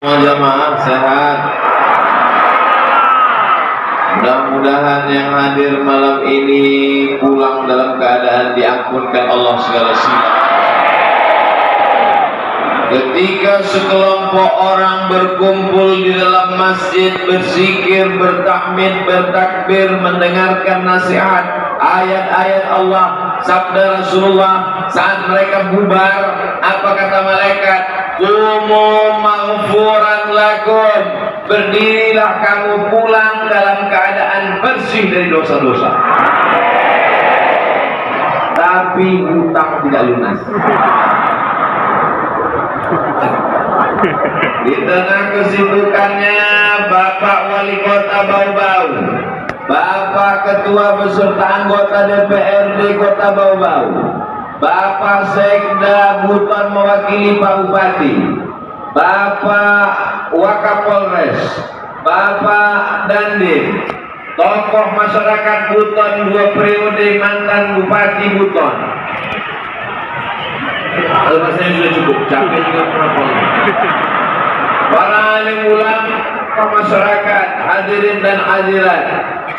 Jamaah sehat. Mudah-mudahan yang hadir malam ini pulang dalam keadaan diampunkan Allah segala silap. Ketika sekelompok orang berkumpul di dalam masjid, berzikir, bertahmid, bertakbir, mendengarkan nasihat, ayat-ayat Allah, sabda Rasulullah, saat mereka bubar, apa kata malaikat? Qumu maghfuran lakum, berdirilah kamu pulang dalam keadaan bersih dari dosa-dosa. Tapi hutang tidak lunas. Di tengah kesibukannya Bapak Wali Kota Bau-Bau, Bapak Ketua beserta anggota DPRD Kota Bau-Bau, Bapak Sekda Buton mewakili Pak Bupati, Bapak Wakapolres, Bapak Dandim, tokoh masyarakat Buton 2 periode mantan Bupati Buton. Alasannya sudah cukup, capek juga penonton. Para alim ulama, masyarakat, hadirin dan hadirat,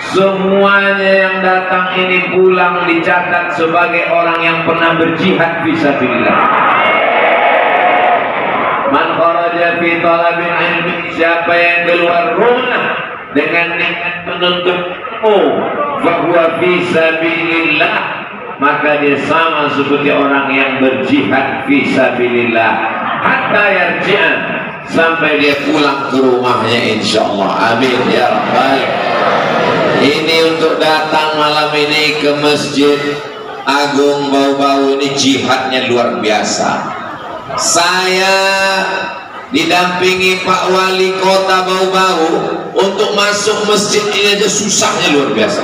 semuanya yang datang ini pulang dicatat sebagai orang yang pernah berjihad fisabilillah. Man kharaja fi talabil ilmi, siapa yang keluar rumah dengan niat menuntut ilmu, fahuwa fisabilillah, maka dia sama seperti orang yang berjihad fisabilillah hatta yarji'an, sampai dia pulang ke rumahnya insyaallah. Amin ya rabbal. Ini untuk datang malam ini ke Masjid Agung Bau-Bau ini jihadnya luar biasa. Saya didampingi Pak Wali Kota Bau-Bau untuk masuk masjid ini aja susahnya luar biasa.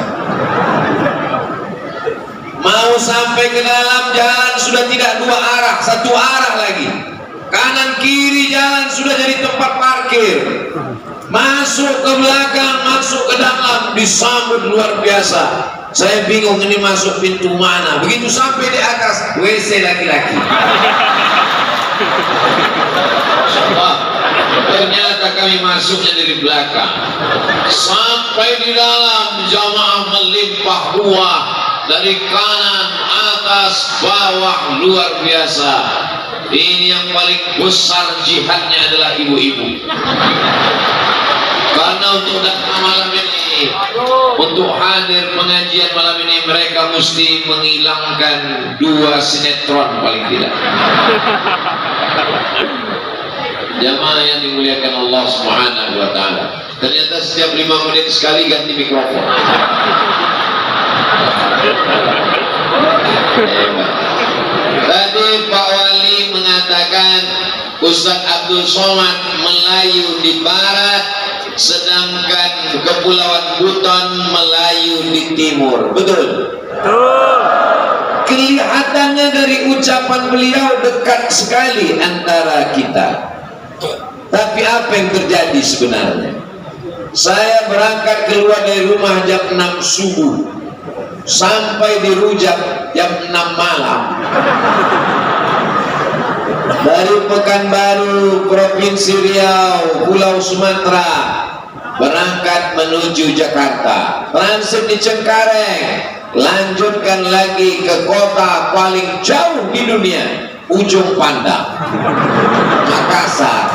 Mau sampai ke dalam jalan sudah tidak 2 arah, 1 arah lagi. Kanan kiri jalan sudah jadi tempat parkir. Masuk ke belakang, masuk ke dalam, disambut luar biasa. Saya bingung ini masuk pintu mana. Begitu sampai di atas, WC laki-laki. Ternyata kami masuknya dari belakang. Sampai di dalam, jamaah melimpah ruah. Dari kanan, atas, bawah, luar biasa. Ini yang paling besar jihadnya adalah ibu-ibu. Karena untuk datang malam ini, untuk hadir pengajian malam ini, mereka mesti menghilangkan 2 sinetron paling tidak. Jamaah yang dimuliakan Allah Subhanahu wa Ta'ala. Ternyata setiap 5 menit sekali ganti mikrofon. Tadi Pak Wali mengatakan Ustaz Abdul Somad Melayu di barat, sedangkan Kepulauan Buton Melayu di timur. Betul? Betul. Kelihatannya dari ucapan beliau dekat sekali antara kita. Tapi apa yang terjadi sebenarnya? Saya berangkat keluar dari rumah jam 6 subuh, sampai di Rujak jam 6 malam. Dari Pekanbaru, Provinsi Riau, Pulau Sumatera, berangkat menuju Jakarta, transit di Cengkareng, lanjutkan lagi ke kota paling jauh di dunia, Ujung Pandang, Makassar.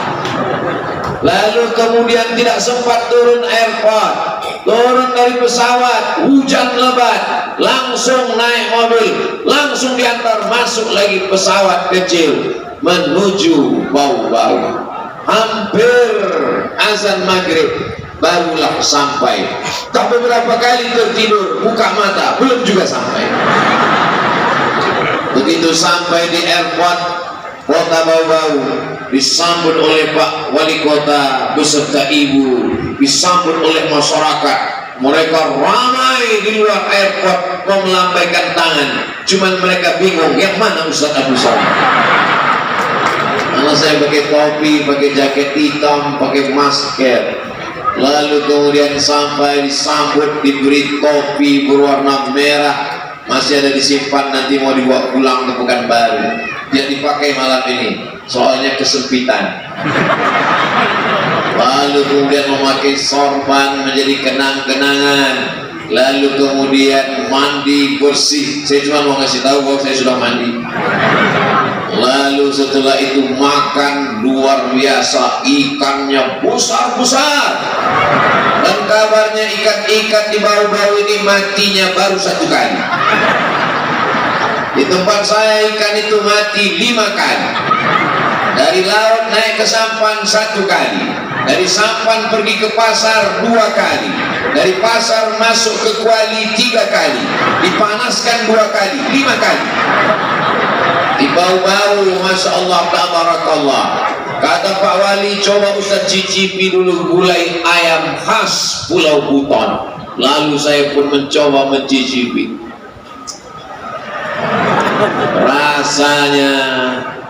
Lalu kemudian tidak sempat turun airport, turun dari pesawat, hujan lebat, langsung naik mobil, langsung diantar masuk lagi pesawat kecil menuju Bau-Bau. Hampir azan maghrib barulah sampai. Tak beberapa kali tertidur, buka mata, belum juga sampai. Begitu sampai di airport Kota Bau-Bau, disambut oleh Pak Wali Kota beserta ibu, disambut oleh masyarakat. Mereka ramai di luar airport mau melambaikan tangan, cuman mereka bingung yang mana Ustaz Abdul Somad. Karena saya pakai topi, pakai jaket hitam, pakai masker. Lalu kemudian sampai disambut, diberi topi berwarna merah, masih ada disimpan, nanti mau dibawa pulang ke Pekanbaru. Dia dipakai malam ini, soalnya kesempitan. lalu kemudian memakai sorban menjadi kenang-kenangan, lalu kemudian mandi bersih. Saya cuma mau ngasih tahu bahwa saya sudah mandi. Lalu setelah itu makan luar biasa, ikannya besar-besar, dan kabarnya ikan-ikan di bau-bau ini matinya baru 1 kali. Di tempat saya ikan itu mati 5 kali. Dari laut naik ke sampan 1 kali, dari sampan pergi ke pasar 2 kali, dari pasar masuk ke kuali 3 kali, dipanaskan 2 kali, 5 kali. Di bau-bau, Masya Allah, tabarakallah. Kata Pak Wali, coba Ustaz cicipi dulu gulai ayam khas Pulau Buton. Lalu saya pun mencoba mencicipi. Rasanya,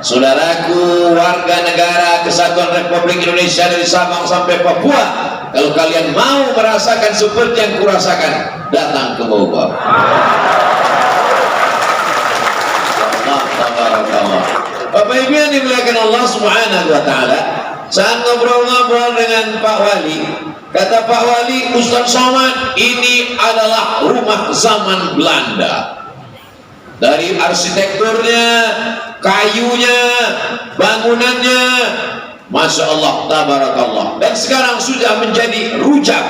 saudaraku warga negara Kesatuan Republik Indonesia dari Sabang sampai Papua, kalau kalian mau merasakan seperti yang kurasakan, datang ke Bogor. Bapak Ibu yang dimuliakan Allah Subhanahu wa Ta'ala, saat ngobrol-ngobrol dengan Pak Wali, kata Pak Wali, Ustaz Somad, ini adalah rumah zaman Belanda. Dari arsitekturnya, kayunya, bangunannya, Masya Allah, tabarakallah. Dan sekarang sudah menjadi rujak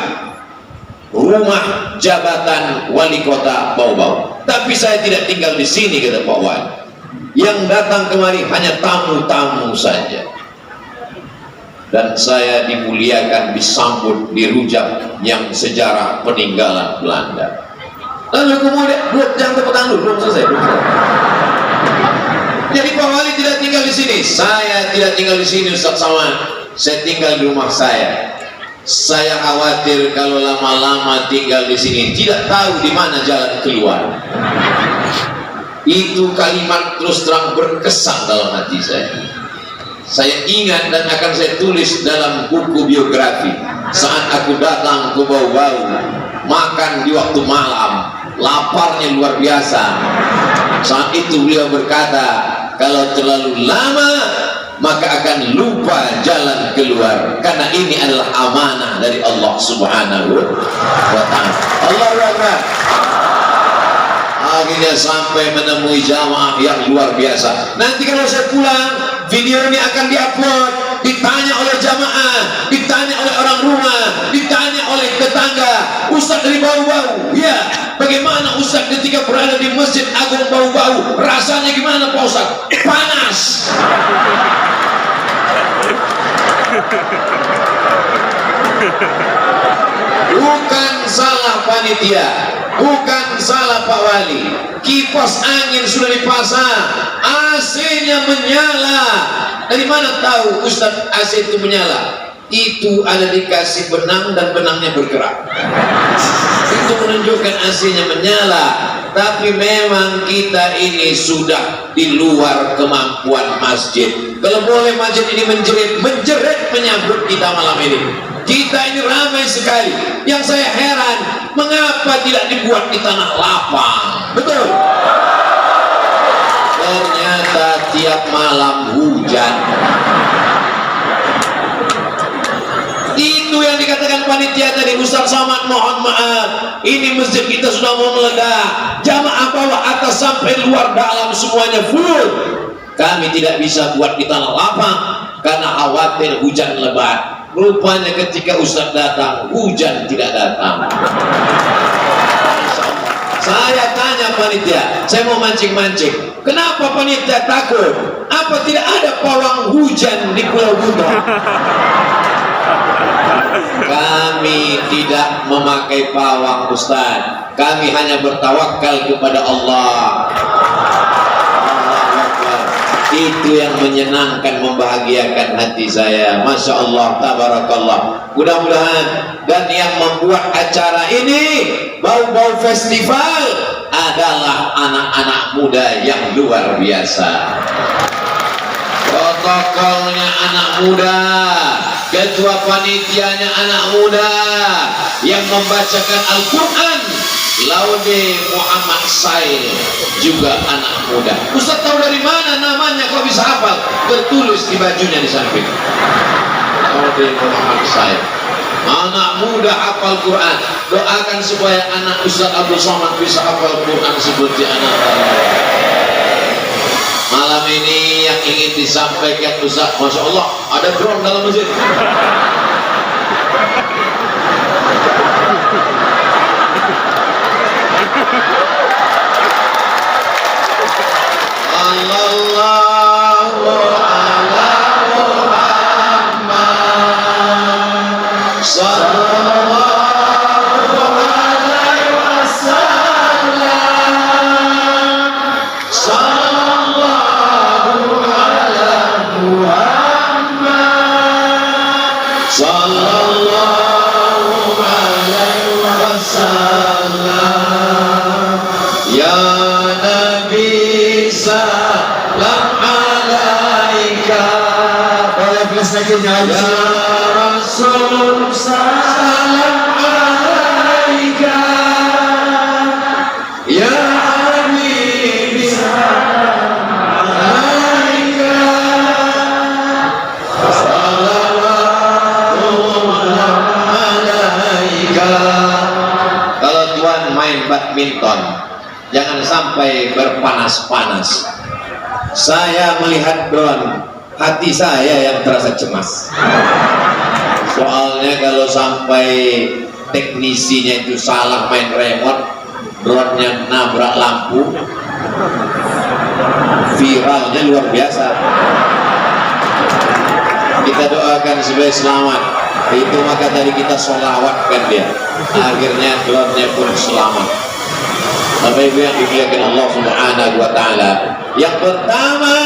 rumah jabatan wali kota Bau-Bau. Tapi saya tidak tinggal di sini, kata Pak Wali. Yang datang kemari hanya tamu-tamu saja. Dan saya dimuliakan, disambut di rujak yang sejarah peninggalan Belanda. Lalu kemudian, jangan tepuk tangan dulu, belum selesai. Jadi Pak Wali tidak tinggal di sini. Saya tidak tinggal di sini, Ustaz Somad. Saya tinggal di rumah saya. Saya khawatir kalau lama-lama tinggal di sini, tidak tahu di mana jalan keluar. Itu kalimat terus terang berkesan dalam hati saya. Saya ingat dan akan saya tulis dalam buku biografi. Saat aku datang ke Bau-Bau, makan di waktu malam, laparnya luar biasa. Saat itu beliau berkata, kalau terlalu lama maka akan lupa jalan keluar, karena ini adalah amanah dari Allah Subhanahu wa Ta'ala. Allahu Akbar. Akhirnya sampai menemui jamaah yang luar biasa. Nanti kalau saya pulang, video ini akan diupload, ditanya oleh jamaah, ditanya oleh orang rumah, ditanya oleh tetangga. Ustaz dari Bau-Bau, ya, bagaimana Ustaz ketika berada di Masjid Agung Bau-Bau? Rasanya gimana Pak Ustaz? Panas. Bukan salah panitia, bukan salah Pak Wali. Kipas angin sudah dipasang, AC-nya menyala. Dari mana tahu Ustaz AC itu menyala? Itu ada dikasih benang dan benangnya bergerak. Itu menunjukkan AC-nya menyala. Tapi memang kita ini sudah di luar kemampuan masjid. Kalau boleh masjid ini menjerit menyambut kita malam ini. Kita ini ramai sekali. Yang saya heran, mengapa tidak dibuat di tanah lapang? Betul. Ternyata tiap malam hujan. Itu yang dikatakan panitia tadi, Ustaz Somad mohon maaf, ini masjid kita sudah mau meledak, jamaah bawah atas sampai luar dalam semuanya full. Kami tidak bisa buat di tanah lapang karena khawatir hujan lebat. Rupanya ketika Ustaz datang, hujan tidak datang. Saya tanya panitia, saya mau mancing-mancing, kenapa panitia takut? Apa tidak ada pawang hujan di Pulau Buton? Kami tidak memakai pawang Ustaz. Kami hanya bertawakal kepada Allah. Itu yang menyenangkan, membahagiakan hati saya. Masya Allah, tabarakallah. Mudah-mudahan, dan yang membuat acara ini, Bau-Bau Festival, adalah anak-anak muda yang luar biasa. Protokolnya anak muda, ketua panitianya anak muda, yang membacakan Al-Quran Laude Muhammad Sail juga anak muda. Ustaz tahu dari mana namanya, kok bisa hafal? Bertulis di bajunya di samping. Ramadhan Muhammad saya. Anak muda hafal Quran, doakan supaya anak Ustaz Abdul Somad bisa hafal Quran seperti anak saya. Malam ini yang ingin disampaikan Ustaz, Masya Allah ada drone dalam masjid. Sallallahu ala Muhammad sallallahu alaihi wasallam sallallahu ala Muhammad sallallahu alaihi wasallam ya Nabi salam alaika ya Rasul salam alaika ya Habib salam alaika sallallahu alaika. Kalau tuan main badminton jangan sampai berpanas-panas. Saya melihat drone, hati saya yang terasa cemas. Soalnya kalau sampai teknisinya itu salah main remote, drone-nya nabrak lampu, viralnya luar biasa. Kita doakan supaya selamat. Itu maka tadi kita sholawatkan dia. Akhirnya drone-nya pun selamat. Bapak Ibu yang dimuliakan Allah Subhanahu wa Ta'ala, yang pertama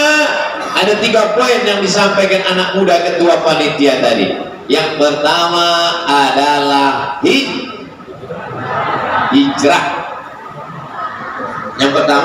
ada 3 poin yang disampaikan anak muda ketua panitia tadi. Yang pertama adalah hijrah. Yang pertama